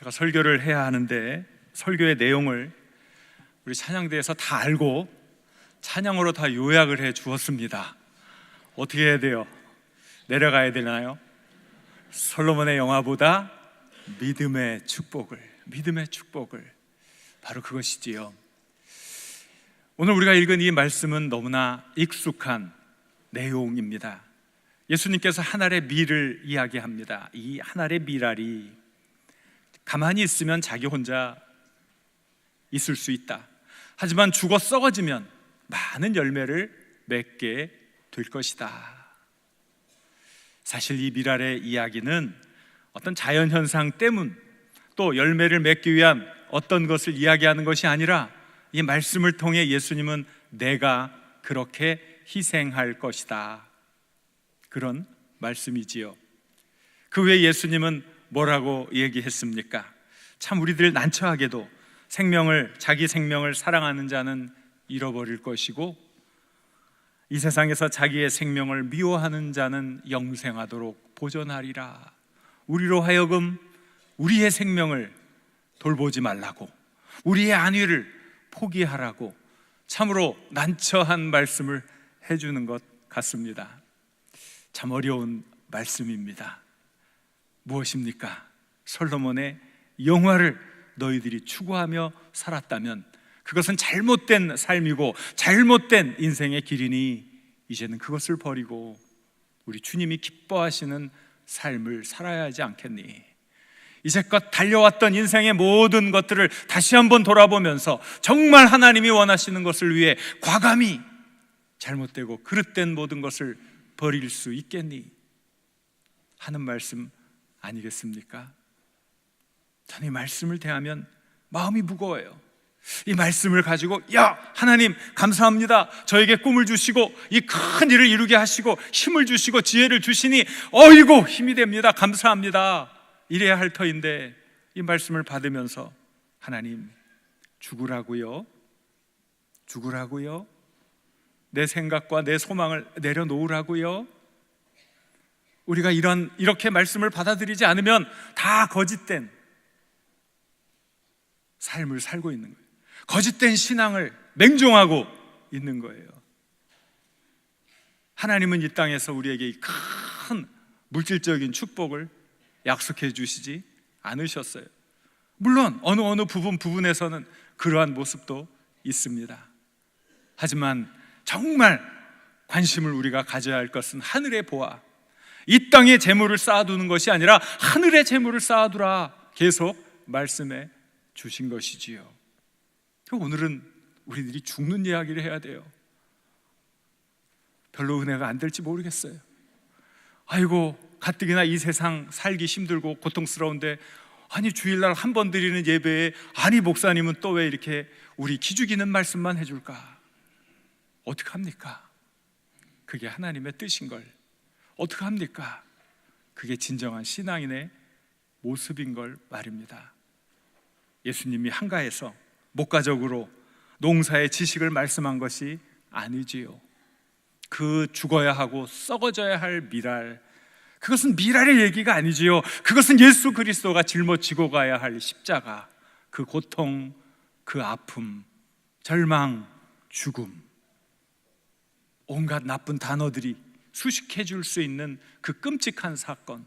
제가 설교를 해야 하는데 설교의 내용을 우리 찬양대에서 다 알고 찬양으로 다 요약을 해 주었습니다. 어떻게 해야 돼요? 내려가야 되나요? 솔로몬의 영화보다 믿음의 축복을 바로 그것이지요. 오늘 우리가 읽은 이 말씀은 너무나 익숙한 내용입니다. 예수님께서 한 알의 밀을 이야기합니다. 이 한 알의 밀알이 가만히 있으면 자기 혼자 있을 수 있다. 하지만 죽어 썩어지면 많은 열매를 맺게 될 것이다. 사실 이 밀알의 이야기는 어떤 자연현상 때문 또 열매를 맺기 위한 어떤 것을 이야기하는 것이 아니라 이 말씀을 통해 예수님은 내가 그렇게 희생할 것이다, 그런 말씀이지요. 그 후에 예수님은 뭐라고 얘기했습니까? 참 우리들 난처하게도 자기 생명을 사랑하는 자는 잃어버릴 것이고 이 세상에서 자기의 생명을 미워하는 자는 영생하도록 보존하리라. 우리로 하여금 우리의 생명을 돌보지 말라고, 우리의 안위를 포기하라고 참으로 난처한 말씀을 해주는 것 같습니다. 참 어려운 말씀입니다. 무엇입니까? 솔로몬의 영화를 너희들이 추구하며 살았다면 그것은 잘못된 삶이고 잘못된 인생의 길이니 이제는 그것을 버리고 우리 주님이 기뻐하시는 삶을 살아야 하지 않겠니? 이제껏 달려왔던 인생의 모든 것들을 다시 한번 돌아보면서 정말 하나님이 원하시는 것을 위해 과감히 잘못되고 그릇된 모든 것을 버릴 수 있겠니? 하는 말씀 아니겠습니까? 저는 이 말씀을 대하면 마음이 무거워요. 이 말씀을 가지고 하나님 감사합니다, 저에게 꿈을 주시고 이 큰 일을 이루게 하시고 힘을 주시고 지혜를 주시니 어이구 힘이 됩니다, 감사합니다, 이래야 할 터인데 이 말씀을 받으면서 하나님 죽으라고요? 내 생각과 내 소망을 내려놓으라고요? 우리가 이렇게 말씀을 받아들이지 않으면 다 거짓된 삶을 살고 있는 거예요. 거짓된 신앙을 맹종하고 있는 거예요. 하나님은 이 땅에서 우리에게 이 큰 물질적인 축복을 약속해 주시지 않으셨어요. 물론 어느 부분에서는 그러한 모습도 있습니다. 하지만 정말 관심을 우리가 가져야 할 것은 하늘의 보화, 이 땅에 재물을 쌓아두는 것이 아니라 하늘의 재물을 쌓아두라 계속 말씀해 주신 것이지요. 오늘은 우리들이 죽는 이야기를 해야 돼요. 별로 은혜가 안 될지 모르겠어요. 아이고 가뜩이나 이 세상 살기 힘들고 고통스러운데 아니 주일날 한 번 드리는 예배에 아니 목사님은 또 왜 이렇게 우리 기죽이는 말씀만 해줄까? 어떡합니까? 그게 하나님의 뜻인 걸 어떡합니까? 그게 진정한 신앙인의 모습인 걸 말입니다. 예수님이 한가해서 목가적으로 농사의 지식을 말씀한 것이 아니지요. 그 죽어야 하고 썩어져야 할 밀알, 그것은 밀알의 얘기가 아니지요. 그것은 예수 그리스도가 짊어지고 가야 할 십자가, 그 고통, 그 아픔, 절망, 죽음, 온갖 나쁜 단어들이 수식해 줄 수 있는 그 끔찍한 사건,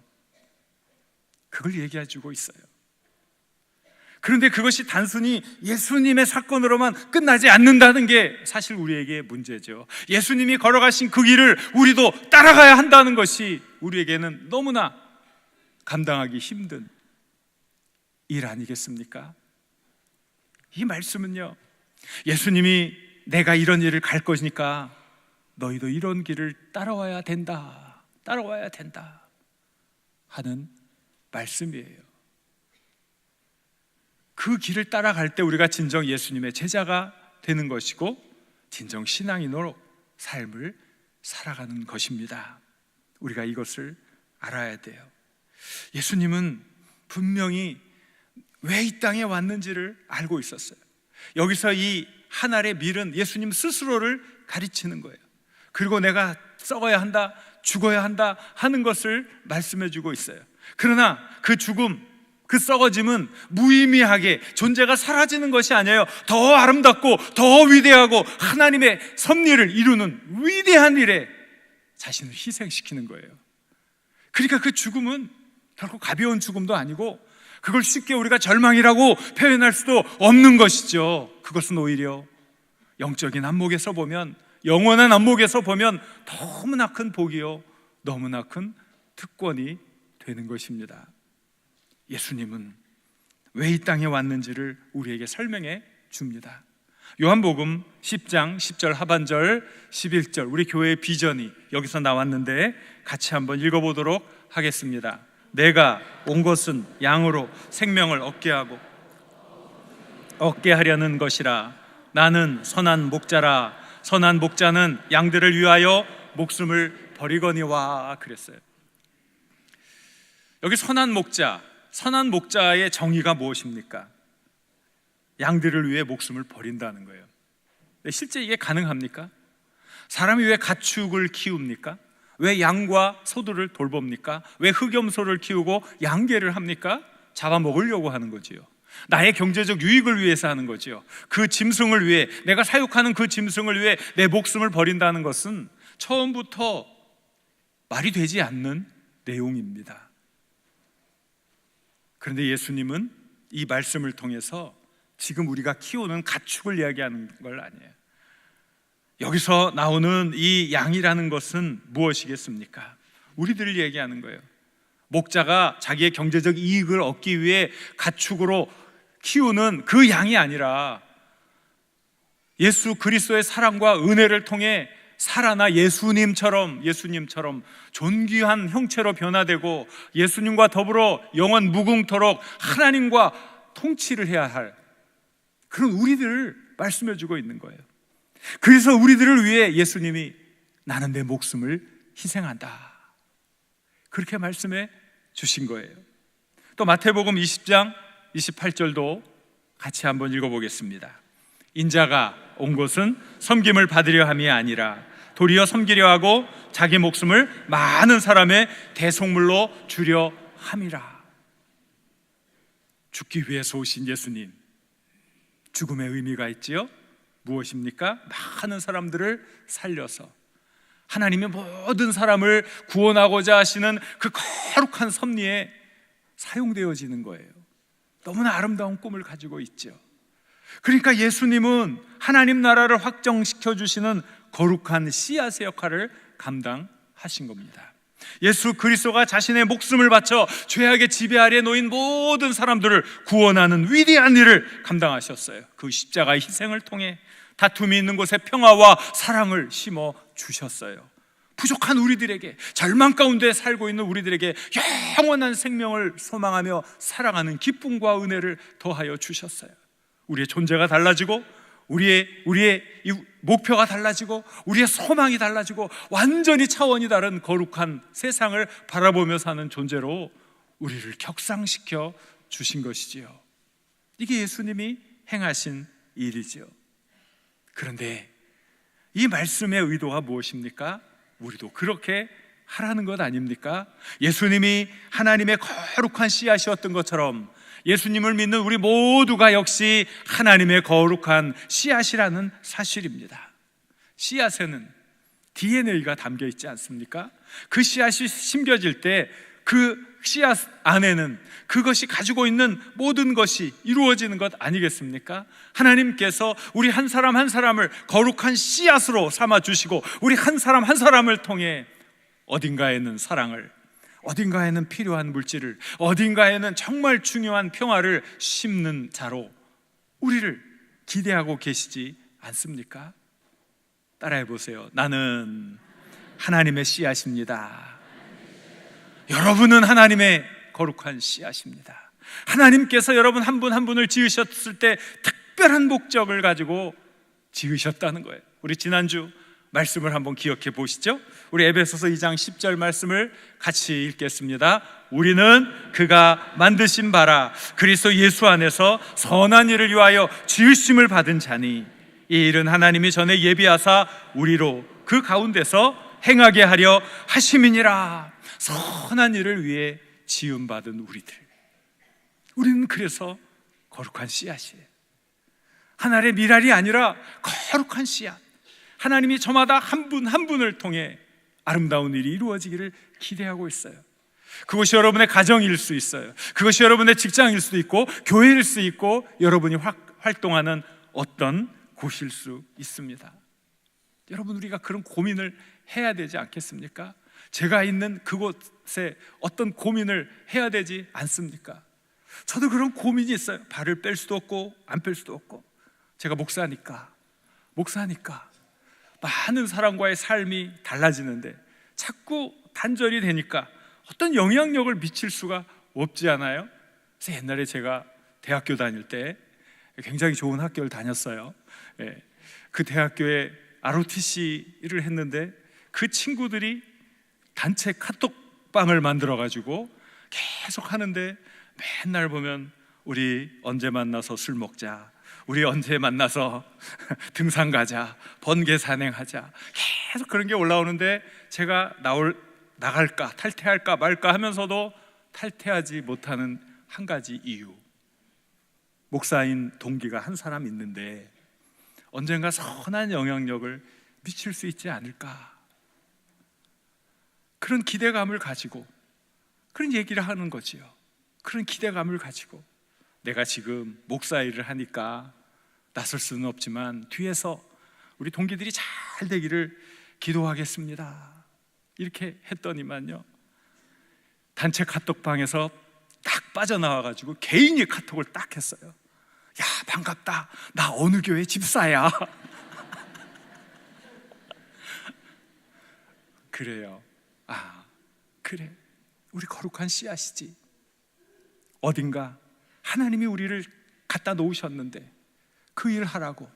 그걸 얘기해 주고 있어요. 그런데 그것이 단순히 예수님의 사건으로만 끝나지 않는다는 게 사실 우리에게 문제죠. 예수님이 걸어가신 그 길을 우리도 따라가야 한다는 것이 우리에게는 너무나 감당하기 힘든 일 아니겠습니까? 이 말씀은요, 예수님이 내가 이런 일을 갈 것이니까 너희도 이런 길을 따라와야 된다 하는 말씀이에요. 그 길을 따라갈 때 우리가 진정 예수님의 제자가 되는 것이고 진정 신앙인으로 삶을 살아가는 것입니다. 우리가 이것을 알아야 돼요. 예수님은 분명히 왜 이 땅에 왔는지를 알고 있었어요. 여기서 이 한 알의 밀은 예수님 스스로를 가르치는 거예요. 그리고 내가 썩어야 한다, 죽어야 한다 하는 것을 말씀해 주고 있어요. 그러나 그 죽음, 그 썩어짐은 무의미하게 존재가 사라지는 것이 아니에요. 더 아름답고 더 위대하고 하나님의 섭리를 이루는 위대한 일에 자신을 희생시키는 거예요. 그러니까 그 죽음은 결코 가벼운 죽음도 아니고 그걸 쉽게 우리가 절망이라고 표현할 수도 없는 것이죠. 그것은 오히려 영적인 안목에서 보면, 영원한 안목에서 보면 너무나 큰 복이요, 너무나 큰 특권이 되는 것입니다. 예수님은 왜 이 땅에 왔는지를 우리에게 설명해 줍니다. 요한복음 10장 10절 하반절 11절, 우리 교회의 비전이 여기서 나왔는데 같이 한번 읽어보도록 하겠습니다. 내가 온 것은 양으로 생명을 얻게 하려는 것이라. 나는 선한 목자라. 선한 목자는 양들을 위하여 목숨을 버리거니와. 그랬어요. 여기 선한 목자의 정의가 무엇입니까? 양들을 위해 목숨을 버린다는 거예요. 실제 이게 가능합니까? 사람이 왜 가축을 키웁니까? 왜 양과 소들을 돌봅니까? 왜 흑염소를 키우고 양계를 합니까? 잡아먹으려고 하는 거지요. 나의 경제적 유익을 위해서 하는 거지요. 그 짐승을 위해, 내가 사육하는 그 짐승을 위해 내 목숨을 버린다는 것은 처음부터 말이 되지 않는 내용입니다. 그런데 예수님은 이 말씀을 통해서 지금 우리가 키우는 가축을 이야기하는 걸 아니에요. 여기서 나오는 이 양이라는 것은 무엇이겠습니까? 우리들을 얘기하는 거예요. 목자가 자기의 경제적 이익을 얻기 위해 가축으로 키우는 그 양이 아니라 예수 그리스도의 사랑과 은혜를 통해 살아나 예수님처럼 존귀한 형체로 변화되고 예수님과 더불어 영원 무궁토록 하나님과 통치를 해야 할 그런 우리들을 말씀해 주고 있는 거예요. 그래서 우리들을 위해 예수님이 나는 내 목숨을 희생한다, 그렇게 말씀해 주신 거예요. 또 마태복음 20장 28절도 같이 한번 읽어보겠습니다. 인자가 온 것은 섬김을 받으려 함이 아니라 도리어 섬기려 하고 자기 목숨을 많은 사람의 대속물로 주려 함이라. 죽기 위해서 오신 예수님, 죽음의 의미가 있지요. 무엇입니까? 많은 사람들을 살려서 하나님의 모든 사람을 구원하고자 하시는 그 거룩한 섭리에 사용되어지는 거예요. 너무나 아름다운 꿈을 가지고 있죠. 그러니까 예수님은 하나님 나라를 확정시켜 주시는 거룩한 씨앗의 역할을 감당하신 겁니다. 예수 그리스도가 자신의 목숨을 바쳐 죄악의 지배 아래 놓인 모든 사람들을 구원하는 위대한 일을 감당하셨어요. 그 십자가의 희생을 통해 다툼이 있는 곳에 평화와 사랑을 심어 주셨어요. 부족한 우리들에게, 절망 가운데 살고 있는 우리들에게 영원한 생명을 소망하며 살아가는 기쁨과 은혜를 더하여 주셨어요. 우리의 존재가 달라지고 우리의 이 목표가 달라지고 우리의 소망이 달라지고 완전히 차원이 다른 거룩한 세상을 바라보며 사는 존재로 우리를 격상시켜 주신 것이지요. 이게 예수님이 행하신 일이지요. 그런데 이 말씀의 의도가 무엇입니까? 우리도 그렇게 하라는 것 아닙니까? 예수님이 하나님의 거룩한 씨앗이었던 것처럼 예수님을 믿는 우리 모두가 역시 하나님의 거룩한 씨앗이라는 사실입니다. 씨앗에는 DNA가 담겨 있지 않습니까? 그 씨앗이 심겨질 때 그 씨앗 안에는 그것이 가지고 있는 모든 것이 이루어지는 것 아니겠습니까? 하나님께서 우리 한 사람 한 사람을 거룩한 씨앗으로 삼아주시고 우리 한 사람 한 사람을 통해 어딘가에는 사랑을, 어딘가에는 필요한 물질을, 어딘가에는 정말 중요한 평화를 심는 자로 우리를 기대하고 계시지 않습니까? 따라해 보세요. 나는 하나님의 씨앗입니다. 여러분은 하나님의 거룩한 씨앗입니다. 하나님께서 여러분 한 분 한 분을 지으셨을 때 특별한 목적을 가지고 지으셨다는 거예요. 우리 지난주 말씀을 한번 기억해 보시죠. 우리 에베소서 2장 10절 말씀을 같이 읽겠습니다. 우리는 그가 만드신 바라 그리스도 예수 안에서 선한 일을 위하여 지으심을 받은 자니 이 일은 하나님이 전에 예비하사 우리로 그 가운데서 행하게 하려 하심이니라. 선한 일을 위해 지음받은 우리들, 우리는 그래서 거룩한 씨앗이에요. 하나의 미랄이 아니라 거룩한 씨앗. 하나님이 저마다 한 분 한 분을 통해 아름다운 일이 이루어지기를 기대하고 있어요. 그것이 여러분의 가정일 수 있어요. 그것이 여러분의 직장일 수도 있고 교회일 수 있고 여러분이 활동하는 어떤 곳일 수 있습니다. 여러분, 우리가 그런 고민을 해야 되지 않겠습니까? 제가 있는 그곳에 어떤 고민을 해야 되지 않습니까? 저도 그런 고민이 있어요. 발을 뺄 수도 없고 안 뺄 수도 없고. 제가 목사니까 많은 사람과의 삶이 달라지는데 자꾸 단절이 되니까 어떤 영향력을 미칠 수가 없지 않아요? 그래서 옛날에 제가 대학교 다닐 때 굉장히 좋은 학교를 다녔어요. 그 대학교에 ROTC를 했는데 그 친구들이 단체 카톡방을 만들어가지고 계속 하는데 맨날 보면 우리 언제 만나서 술 먹자, 우리 언제 만나서 등산 가자, 번개 산행하자, 계속 그런 게 올라오는데 제가 나갈까 탈퇴할까 말까 하면서도 탈퇴하지 못하는 한 가지 이유, 목사인 동기가 한 사람 있는데 언젠가 선한 영향력을 미칠 수 있지 않을까, 그런 기대감을 가지고 그런 얘기를 하는 거지요. 그런 기대감을 가지고 내가 지금 목사 일을 하니까 나설 수는 없지만 뒤에서 우리 동기들이 잘 되기를 기도하겠습니다, 이렇게 했더니만요, 단체 카톡방에서 딱 빠져나와가지고 개인이 카톡을 딱 했어요. 야, 반갑다, 나 어느 교회 집사야. 그래요. 그래, 우리 거룩한 씨앗이지. 어딘가 하나님이 우리를 갖다 놓으셨는데 그 일 하라고,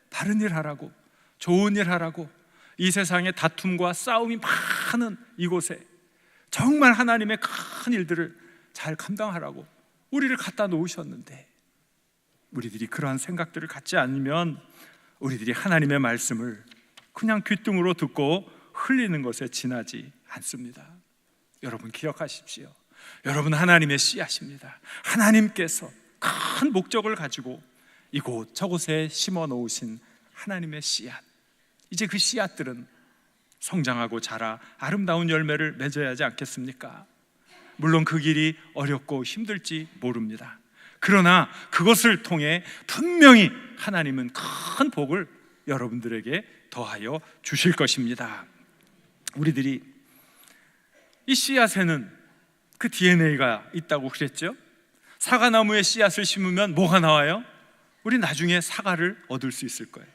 바른 일 하라고, 좋은 일 하라고, 이 세상에 다툼과 싸움이 많은 이곳에 정말 하나님의 큰 일들을 잘 감당하라고 우리를 갖다 놓으셨는데, 우리들이 그러한 생각들을 갖지 않으면 우리들이 하나님의 말씀을 그냥 귓등으로 듣고 흘리는 것에 지나지 않습니다. 여러분 기억하십시오. 여러분 하나님의 씨앗입니다. 하나님께서 큰 목적을 가지고 이곳 저곳에 심어 놓으신 하나님의 씨앗, 이제 그 씨앗들은 성장하고 자라 아름다운 열매를 맺어야 하지 않겠습니까? 물론 그 길이 어렵고 힘들지 모릅니다. 그러나 그것을 통해 분명히 하나님은 큰 복을 여러분들에게 더하여 주실 것입니다. 우리들이 이 씨앗에는 그 DNA가 있다고 그랬죠. 사과나무에 씨앗을 심으면 뭐가 나와요? 우리 나중에 사과를 얻을 수 있을 거예요.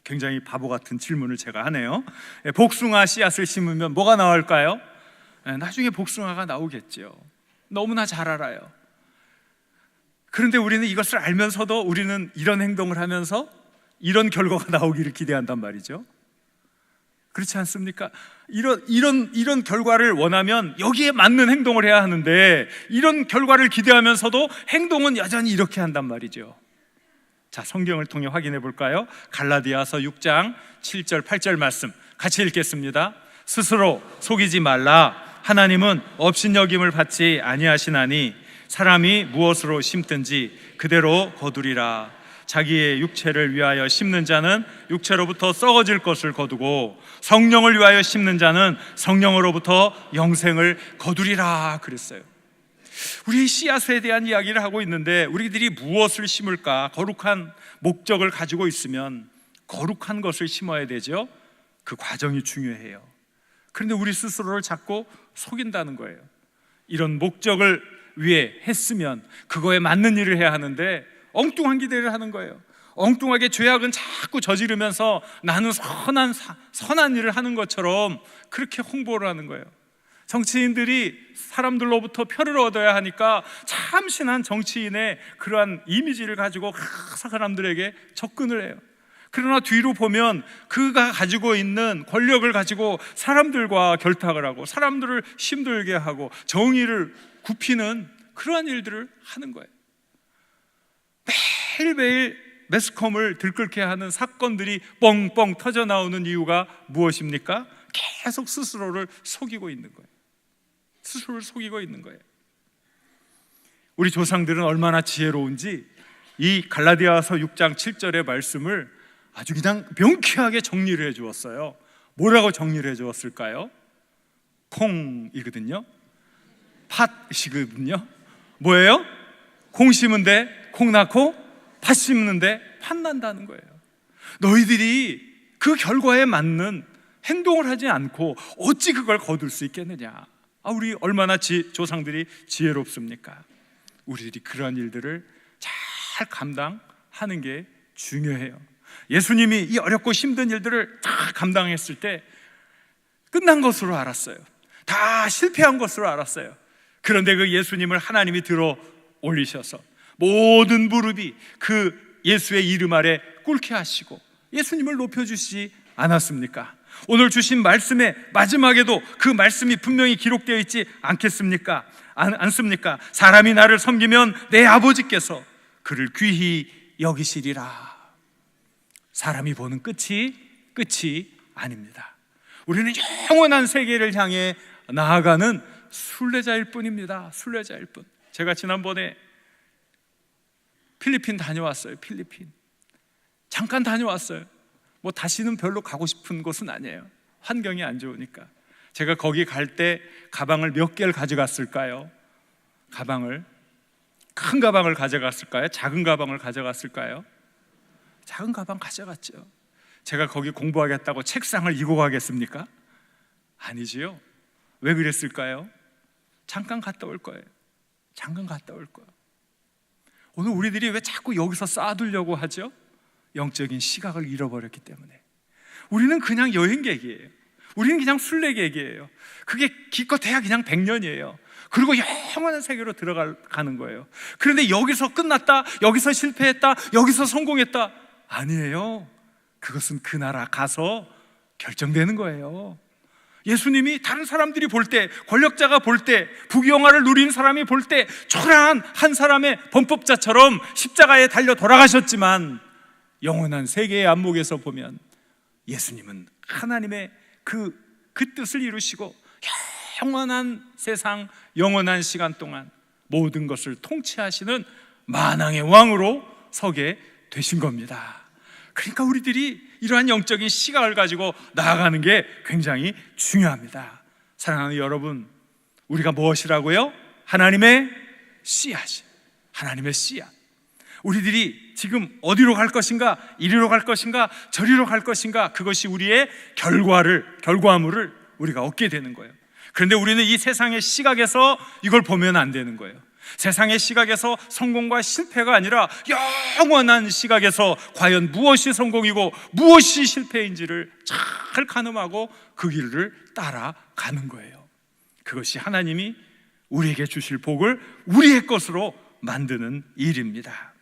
굉장히 바보 같은 질문을 제가 하네요. 복숭아 씨앗을 심으면 뭐가 나올까요? 나중에 복숭아가 나오겠죠. 너무나 잘 알아요. 그런데 우리는 이것을 알면서도 우리는 이런 행동을 하면서 이런 결과가 나오기를 기대한단 말이죠. 그렇지 않습니까? 이런 결과를 원하면 여기에 맞는 행동을 해야 하는데 이런 결과를 기대하면서도 행동은 여전히 이렇게 한단 말이죠. 자, 성경을 통해 확인해 볼까요? 갈라디아서 6장 7절 8절 말씀 같이 읽겠습니다. 스스로 속이지 말라. 하나님은 업신여김을 받지 아니하시나니 사람이 무엇으로 심든지 그대로 거두리라. 자기의 육체를 위하여 심는 자는 육체로부터 썩어질 것을 거두고 성령을 위하여 심는 자는 성령으로부터 영생을 거두리라 그랬어요. 우리 씨앗에 대한 이야기를 하고 있는데 우리들이 무엇을 심을까? 거룩한 목적을 가지고 있으면 거룩한 것을 심어야 되죠. 그 과정이 중요해요. 그런데 우리 스스로를 자꾸 속인다는 거예요. 이런 목적을 위해 했으면 그거에 맞는 일을 해야 하는데 엉뚱한 기대를 하는 거예요. 엉뚱하게 죄악은 자꾸 저지르면서 나는 선한 일을 하는 것처럼 그렇게 홍보를 하는 거예요. 정치인들이 사람들로부터 표를 얻어야 하니까 참신한 정치인의 그러한 이미지를 가지고 사람들에게 접근을 해요. 그러나 뒤로 보면 그가 가지고 있는 권력을 가지고 사람들과 결탁을 하고 사람들을 힘들게 하고 정의를 굽히는 그러한 일들을 하는 거예요. 매일매일 매스컴을 들끓게 하는 사건들이 뻥뻥 터져 나오는 이유가 무엇입니까? 계속 스스로를 속이고 있는 거예요. 스스로를 속이고 있는 거예요. 우리 조상들은 얼마나 지혜로운지 이 갈라디아서 6장 7절의 말씀을 아주 그냥 명쾌하게 정리를 해 주었어요. 뭐라고 정리를 해 주었을까요? 콩이거든요. 팥이거든요. 뭐예요? 콩 심은데 콩 낳고 팥 심는데 팥 난다는 거예요. 너희들이 그 결과에 맞는 행동을 하지 않고 어찌 그걸 거둘 수 있겠느냐. 우리 얼마나 조상들이 지혜롭습니까? 우리들이 그런 일들을 잘 감당하는 게 중요해요. 예수님이 이 어렵고 힘든 일들을 다 감당했을 때 끝난 것으로 알았어요. 다 실패한 것으로 알았어요. 그런데 그 예수님을 하나님이 들어 올리셔서 모든 무릎이 그 예수의 이름 아래 꿇게 하시고 예수님을 높여주시지 않았습니까? 오늘 주신 말씀의 마지막에도 그 말씀이 분명히 기록되어 있지 않겠습니까? 않습니까? 사람이 나를 섬기면 내 아버지께서 그를 귀히 여기시리라. 사람이 보는 끝이 아닙니다. 우리는 영원한 세계를 향해 나아가는 순례자일 뿐입니다. 순례자일 뿐. 제가 지난번에 필리핀 다녀왔어요. 필리핀 잠깐 다녀왔어요. 뭐 다시는 별로 가고 싶은 곳은 아니에요. 환경이 안 좋으니까. 제가 거기 갈 때 가방을 몇 개를 가져갔을까요? 큰 가방을 가져갔을까요? 작은 가방을 가져갔을까요? 작은 가방 가져갔죠. 제가 거기 공부하겠다고 책상을 이고 가겠습니까? 아니지요. 왜 그랬을까요? 잠깐 갔다 올 거예요. 오늘 우리들이 왜 자꾸 여기서 쌓아두려고 하죠? 영적인 시각을 잃어버렸기 때문에. 우리는 그냥 여행객이에요. 우리는 그냥 순례객이에요. 그게 기껏해야 그냥 100년이에요. 그리고 영원한 세계로 들어가는 거예요. 그런데 여기서 끝났다, 여기서 실패했다, 여기서 성공했다, 아니에요. 그것은 그 나라 가서 결정되는 거예요. 예수님이 다른 사람들이 볼 때, 권력자가 볼 때, 부귀영화를 누린 사람이 볼 때 초라한 한 사람의 범법자처럼 십자가에 달려 돌아가셨지만 영원한 세계의 안목에서 보면 예수님은 하나님의 그 뜻을 이루시고 영원한 세상, 영원한 시간 동안 모든 것을 통치하시는 만왕의 왕으로 서게 되신 겁니다. 그러니까 우리들이 이러한 영적인 시각을 가지고 나아가는 게 굉장히 중요합니다. 사랑하는 여러분, 우리가 무엇이라고요? 하나님의 씨앗이, 하나님의 씨앗. 우리들이 지금 어디로 갈 것인가, 이리로 갈 것인가, 저리로 갈 것인가, 그것이 우리의 결과물을 우리가 얻게 되는 거예요. 그런데 우리는 이 세상의 시각에서 이걸 보면 안 되는 거예요. 세상의 시각에서 성공과 실패가 아니라 영원한 시각에서 과연 무엇이 성공이고 무엇이 실패인지를 잘 가늠하고 그 길을 따라가는 거예요. 그것이 하나님이 우리에게 주실 복을 우리의 것으로 만드는 일입니다.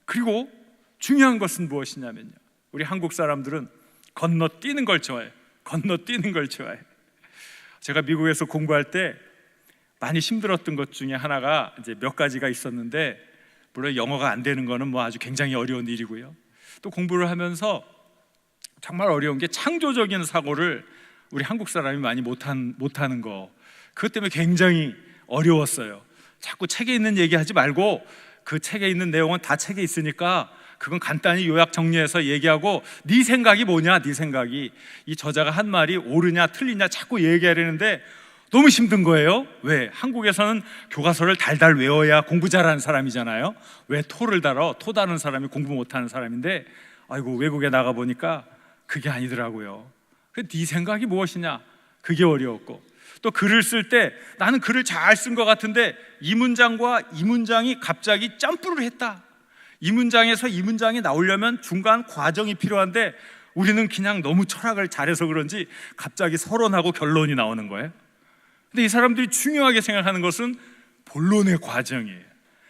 그리고 중요한 것은 무엇이냐면요, 우리 한국 사람들은 건너뛰는 걸 좋아해요. 제가 미국에서 공부할 때 많이 힘들었던 것 중에 하나가 이제 몇 가지가 있었는데, 물론 영어가 안 되는 거는 뭐 아주 굉장히 어려운 일이고요. 또 공부를 하면서 정말 어려운 게 창조적인 사고를 우리 한국 사람이 많이 못하는 거. 그것 때문에 굉장히 어려웠어요. 자꾸 책에 있는 얘기하지 말고 그 책에 있는 내용은 다 책에 있으니까 그건 간단히 요약 정리해서 얘기하고 네 생각이 뭐냐, 네 생각이. 이 저자가 한 말이 옳으냐 틀리냐 자꾸 얘기하려는데 너무 힘든 거예요. 왜? 한국에서는 교과서를 달달 외워야 공부 잘하는 사람이잖아요. 왜 토를 달아? 토 다는 사람이 공부 못하는 사람인데, 아이고, 외국에 나가보니까 그게 아니더라고요. 네 생각이 무엇이냐, 그게 어려웠고, 또 글을 쓸 때 나는 글을 잘 쓴 것 같은데 이 문장과 이 문장이 갑자기 점프를 했다. 이 문장에서 이 문장이 나오려면 중간 과정이 필요한데 우리는 그냥 너무 철학을 잘해서 그런지 갑자기 서론하고 결론이 나오는 거예요. 근데 이 사람들이 중요하게 생각하는 것은 본론의 과정이에요.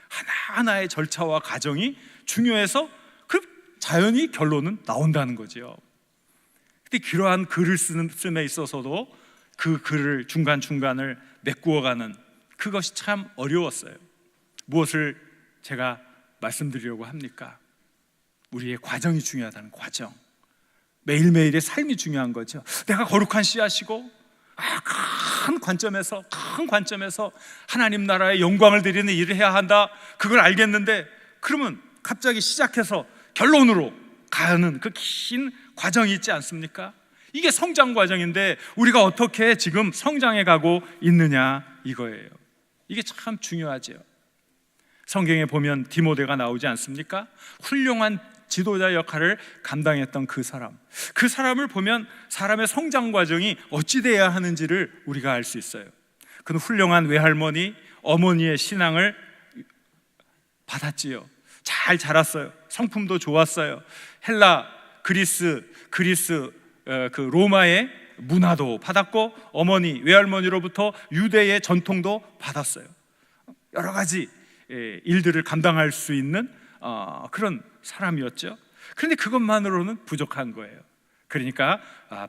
하나하나의 절차와 과정이 중요해서 그 자연히 결론은 나온다는 거죠. 근데 그러한 글을 씀에 있어서도 그 글을 중간중간을 메꾸어가는 그것이 참 어려웠어요. 무엇을 제가 말씀드리려고 합니까? 우리의 과정이 중요하다는 과정. 매일매일의 삶이 중요한 거죠. 내가 거룩한 씨앗이고 큰 관점에서 하나님 나라의 영광을 드리는 일을 해야 한다, 그걸 알겠는데, 그러면 갑자기 시작해서 결론으로 가는 그 긴 과정이 있지 않습니까? 이게 성장 과정인데 우리가 어떻게 지금 성장해 가고 있느냐, 이거예요. 이게 참 중요하죠. 성경에 보면 디모데가 나오지 않습니까? 훌륭한 지도자 역할을 감당했던 그 사람을 보면 사람의 성장 과정이 어찌 돼야 하는지를 우리가 알 수 있어요. 그는 훌륭한 외할머니, 어머니의 신앙을 받았지요. 잘 자랐어요. 성품도 좋았어요. 헬라, 그리스 그 로마의 문화도 받았고, 어머니, 외할머니로부터 유대의 전통도 받았어요. 여러 가지 일들을 감당할 수 있는 그런 사람이었죠. 그런데 그것만으로는 부족한 거예요. 그러니까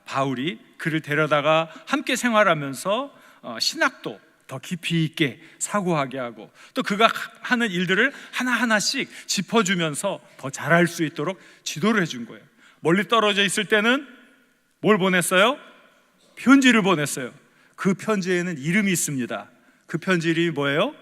바울이 그를 데려다가 함께 생활하면서 신학도 더 깊이 있게 사고하게 하고, 또 그가 하는 일들을 하나하나씩 짚어주면서 더 잘할 수 있도록 지도를 해준 거예요. 멀리 떨어져 있을 때는 뭘 보냈어요? 편지를 보냈어요. 그 편지에는 이름이 있습니다. 그 편지 이름이 뭐예요?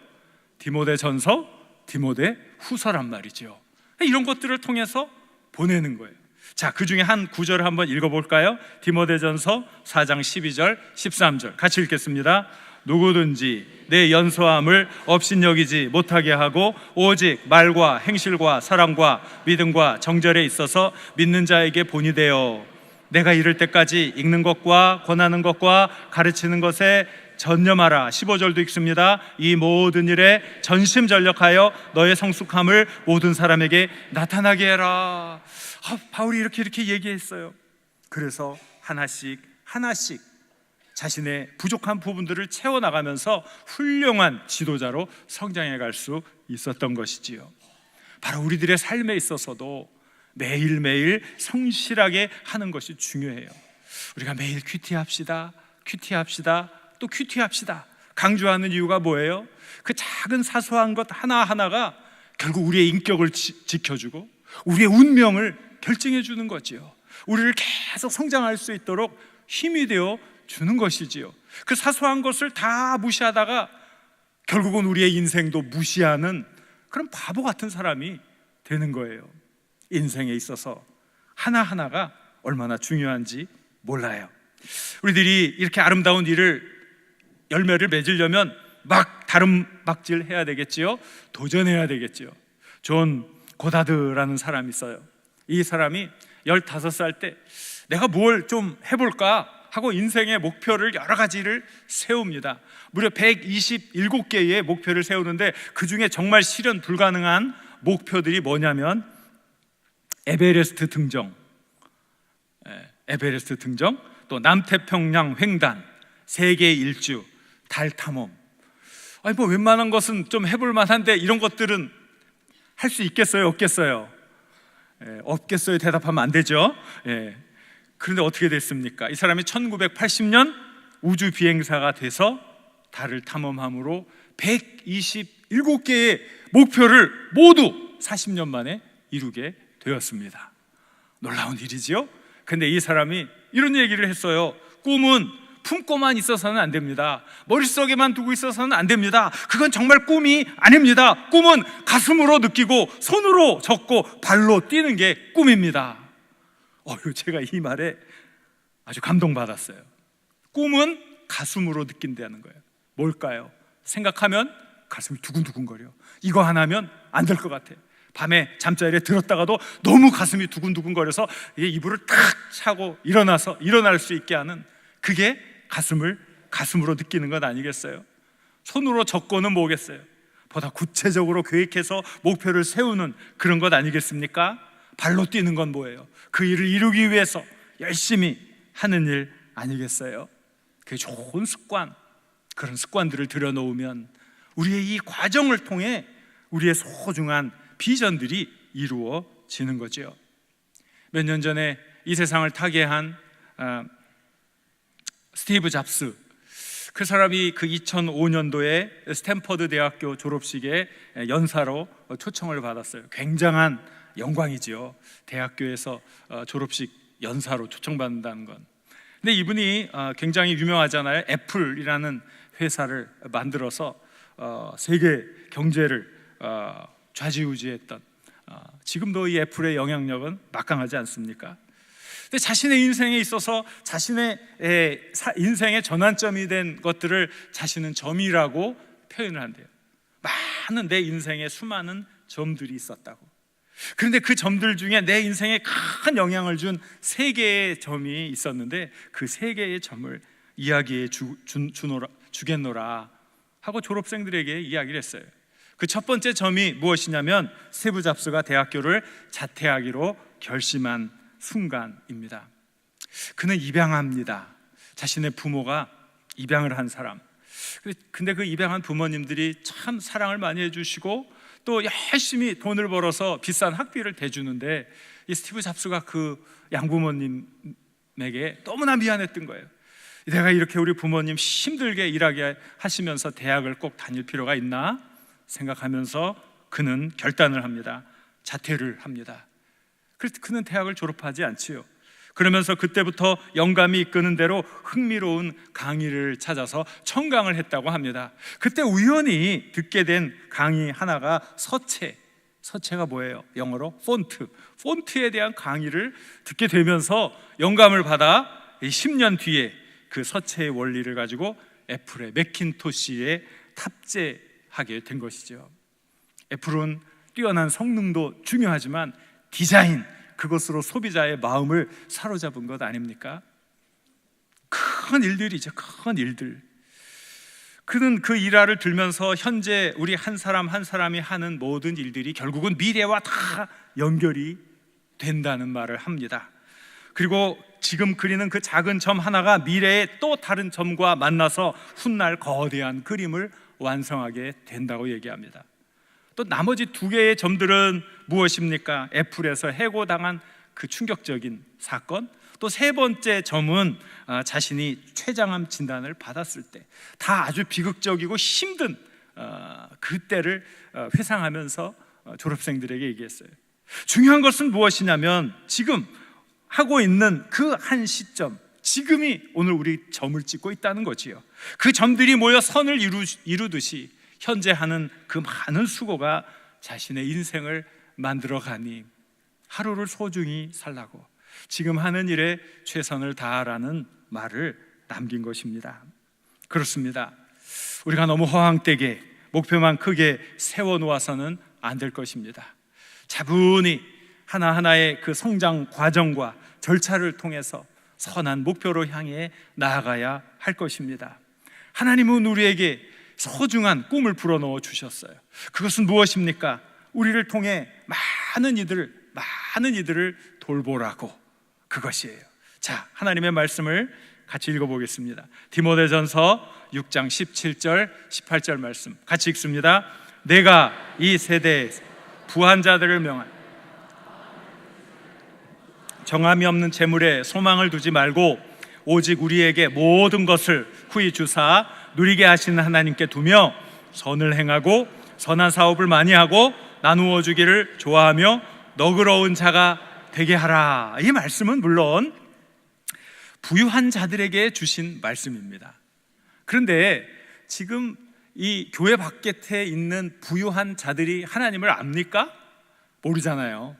디모데전서, 디모데후서란 말이죠. 이런 것들을 통해서 보내는 거예요. 자, 그 중에 한 구절을 한번 읽어볼까요? 디모데전서 4장 12절, 13절 같이 읽겠습니다. 누구든지 내 연소함을 업신여기지 못하게 하고 오직 말과 행실과 사랑과 믿음과 정절에 있어서 믿는 자에게 본이 되어 내가 이를 때까지 읽는 것과 권하는 것과 가르치는 것에 전념하라. 15절도 읽습니다. 이 모든 일에 전심전력하여 너의 성숙함을 모든 사람에게 나타나게 해라. 바울이 이렇게 얘기했어요. 그래서 하나씩 자신의 부족한 부분들을 채워나가면서 훌륭한 지도자로 성장해 갈 수 있었던 것이지요. 바로 우리들의 삶에 있어서도 매일매일 성실하게 하는 것이 중요해요. 우리가 매일 큐티합시다, 또 큐티합시다 강조하는 이유가 뭐예요? 그 작은 사소한 것 하나하나가 결국 우리의 인격을 지켜주고 우리의 운명을 결정해 주는 거지요. 우리를 계속 성장할 수 있도록 힘이 되어 주는 것이지요. 그 사소한 것을 다 무시하다가 결국은 우리의 인생도 무시하는 그런 바보 같은 사람이 되는 거예요. 인생에 있어서 하나하나가 얼마나 중요한지 몰라요. 우리들이 이렇게 아름다운 일을 열매를 맺으려면 막 다름박질 해야 되겠지요. 도전해야 되겠지요. 존 고다드라는 사람이 있어요. 이 사람이 15살 때 내가 뭘 좀 해볼까 하고 인생의 목표를 여러 가지를 세웁니다. 무려 127개의 목표를 세우는데 그 중에 정말 실현 불가능한 목표들이 뭐냐면 에베레스트 등정, 또 남태평양 횡단, 세계 일주, 달 탐험. 아니 뭐 웬만한 것은 좀 해볼 만한데 이런 것들은 할 수 있겠어요? 없겠어요? 없겠어요 대답하면 안 되죠. 그런데 어떻게 됐습니까? 이 사람이 1980년 우주 비행사가 돼서 달을 탐험함으로 127개의 목표를 모두 40년 만에 이루게 되었습니다. 놀라운 일이지요. 근데 이 사람이 이런 얘기를 했어요. 꿈은 품고만 있어서는 안 됩니다. 머릿속에만 두고 있어서는 안 됩니다. 그건 정말 꿈이 아닙니다. 꿈은 가슴으로 느끼고 손으로 적고 발로 뛰는 게 꿈입니다. 제가 이 말에 아주 감동받았어요. 꿈은 가슴으로 느낀다는 거예요. 뭘까요? 생각하면 가슴이 두근두근거려. 이거 하나면 안 될 것 같아. 밤에 잠자리에 들었다가도 너무 가슴이 두근두근거려서 이불을 탁 차고 일어날 수 있게 하는, 그게 가슴으로 느끼는 것 아니겠어요? 손으로 적고는 뭐겠어요? 보다 구체적으로 계획해서 목표를 세우는 그런 것 아니겠습니까? 발로 뛰는 건 뭐예요? 그 일을 이루기 위해서 열심히 하는 일 아니겠어요? 그게 좋은 습관, 그런 습관들을 들여놓으면 우리의 이 과정을 통해 우리의 소중한 비전들이 이루어지는 거죠. 몇 년 전에 이 세상을 타계한 스티브 잡스, 그 사람이 그 2005년도에 스탠퍼드 대학교 졸업식에 연사로 초청을 받았어요. 굉장한 영광이지요. 대학교에서 졸업식 연사로 초청받는다는 건. 근데 이분이 굉장히 유명하잖아요. 애플이라는 회사를 만들어서 세계 경제를 좌지우지했던, 지금도 이 애플의 영향력은 막강하지 않습니까? 근데 자신의 인생에 있어서 자신의 인생의 전환점이 된 것들을 자신은 점이라고 표현을 한대요. 많은 내 인생에 수많은 점들이 있었다고. 그런데 그 점들 중에 내 인생에 큰 영향을 준 3개의 점이 있었는데 그 3개의 점을 이야기해 주겠노라 하고 졸업생들에게 이야기를 했어요. 그 첫 번째 점이 무엇이냐면 스티브 잡스가 대학교를 자퇴하기로 결심한 순간입니다. 그는 입양합니다. 자신의 부모가 입양을 한 사람. 근데 그 입양한 부모님들이 참 사랑을 많이 해주시고 또 열심히 돈을 벌어서 비싼 학비를 대주는데 이 스티브 잡스가 그 양부모님에게 너무나 미안했던 거예요. 내가 이렇게 우리 부모님 힘들게 일하게 하시면서 대학을 꼭 다닐 필요가 있나 생각하면서 그는 결단을 합니다. 자퇴를 합니다. 그래서 그는 대학을 졸업하지 않지요. 그러면서 그때부터 영감이 이끄는 대로 흥미로운 강의를 찾아서 청강을 했다고 합니다. 그때 우연히 듣게 된 강의 하나가 서체가 뭐예요? 영어로 폰트에 대한 강의를 듣게 되면서 영감을 받아 10년 뒤에 그 서체의 원리를 가지고 애플의 매킨토시에 탑재하게 된 것이죠. 애플은 뛰어난 성능도 중요하지만 디자인, 그것으로 소비자의 마음을 사로잡은 것 아닙니까? 큰 일들이죠. 큰 일들. 그는 그 일화를 들면서 현재 우리 한 사람 한 사람이 하는 모든 일들이 결국은 미래와 다 연결이 된다는 말을 합니다. 그리고 지금 그리는 그 작은 점 하나가 미래의 또 다른 점과 만나서 훗날 거대한 그림을 완성하게 된다고 얘기합니다. 또 나머지 2개의 점들은 무엇입니까? 애플에서 해고당한 그 충격적인 사건, 또 3번째 점은 자신이 췌장암 진단을 받았을 때 다 아주 비극적이고 힘든 그때를 회상하면서 졸업생들에게 얘기했어요. 중요한 것은 무엇이냐면 지금 하고 있는 그 한 시점, 지금이 오늘 우리 점을 찍고 있다는 거지요. 그 점들이 모여 선을 이루듯이 현재 하는 그 많은 수고가 자신의 인생을 만들어가니 하루를 소중히 살라고 지금 하는 일에 최선을 다하라는 말을 남긴 것입니다. 그렇습니다. 우리가 너무 허황되게 목표만 크게 세워놓아서는 안 될 것입니다. 차분히 하나하나의 그 성장 과정과 절차를 통해서 선한 목표로 향해 나아가야 할 것입니다. 하나님은 우리에게 소중한 꿈을 불어넣어 주셨어요. 그것은 무엇입니까? 우리를 통해 많은 이들을 돌보라고, 그것이에요. 자, 하나님의 말씀을 같이 읽어보겠습니다. 디모데전서 6장 17절 18절 말씀 같이 읽습니다. 내가 이 세대에 부한 자들을 명하여 정함이 없는 재물에 소망을 두지 말고 오직 우리에게 모든 것을 후히 주사 누리게 하시는 하나님께 두며 선을 행하고 선한 사업을 많이 하고 나누어 주기를 좋아하며 너그러운 자가 되게 하라. 이 말씀은 물론 부유한 자들에게 주신 말씀입니다. 그런데 지금 이 교회 밖에 있는 부유한 자들이 하나님을 압니까? 모르잖아요.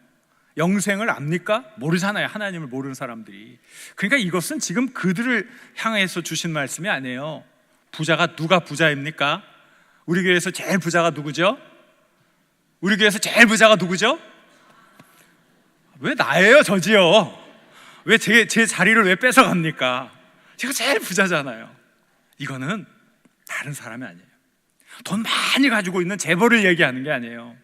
영생을 압니까? 모르잖아요. 하나님을 모르는 사람들이. 그러니까 이것은 지금 그들을 향해서 주신 말씀이 아니에요. 부자가 누가 부자입니까? 우리 교회에서 제일 부자가 누구죠? 우리 교회에서 제일 부자가 누구죠? 왜 나예요? 저지요. 왜 제 자리를 왜 뺏어갑니까? 제가 제일 부자잖아요. 이거는 다른 사람이 아니에요. 돈 많이 가지고 있는 재벌을 얘기하는 게 아니에요.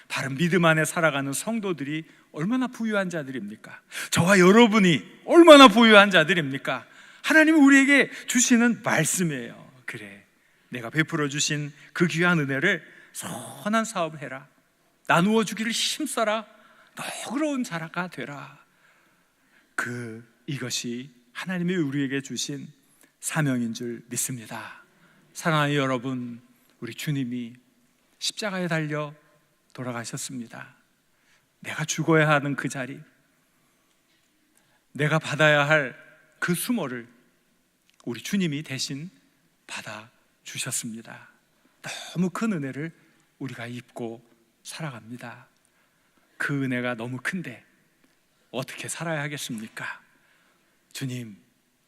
바른 믿음 안에 살아가는 성도들이 얼마나 부유한 자들입니까? 저와 여러분이 얼마나 부유한 자들입니까? 하나님이 우리에게 주시는 말씀이에요. 그래, 내가 베풀어 주신 그 귀한 은혜를 선한 사업을 해라. 나누어 주기를 힘써라. 너그러운 자라가 되라. 이것이 하나님이 우리에게 주신 사명인 줄 믿습니다. 사랑하는 여러분, 우리 주님이 십자가에 달려 돌아가셨습니다. 내가 죽어야 하는 그 자리, 내가 받아야 할 그 수모를 우리 주님이 대신 받아 주셨습니다. 너무 큰 은혜를 우리가 입고 살아갑니다. 그 은혜가 너무 큰데 어떻게 살아야 하겠습니까? 주님,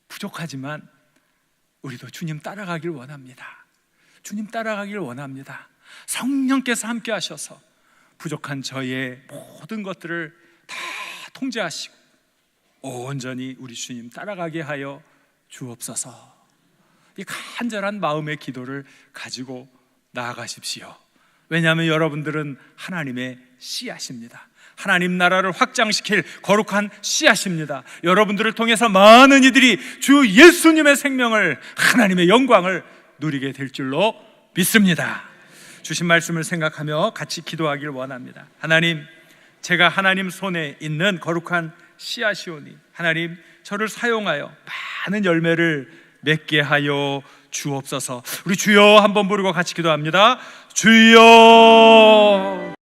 부족하지만 우리도 주님 따라가길 원합니다. 주님 따라가길 원합니다. 성령께서 함께 하셔서 부족한 저의 모든 것들을 다 통제하시고 온전히 우리 주님 따라가게 하여 주옵소서. 이 간절한 마음의 기도를 가지고 나아가십시오. 왜냐하면 여러분들은 하나님의 씨앗입니다. 하나님 나라를 확장시킬 거룩한 씨앗입니다. 여러분들을 통해서 많은 이들이 주 예수님의 생명을, 하나님의 영광을 누리게 될 줄로 믿습니다. 주신 말씀을 생각하며 같이 기도하길 원합니다. 하나님, 제가 하나님 손에 있는 거룩한 씨앗이오니 하나님, 저를 사용하여 많은 열매를 맺게 하여 주옵소서. 우리 주여 한번 부르고 같이 기도합니다. 주여.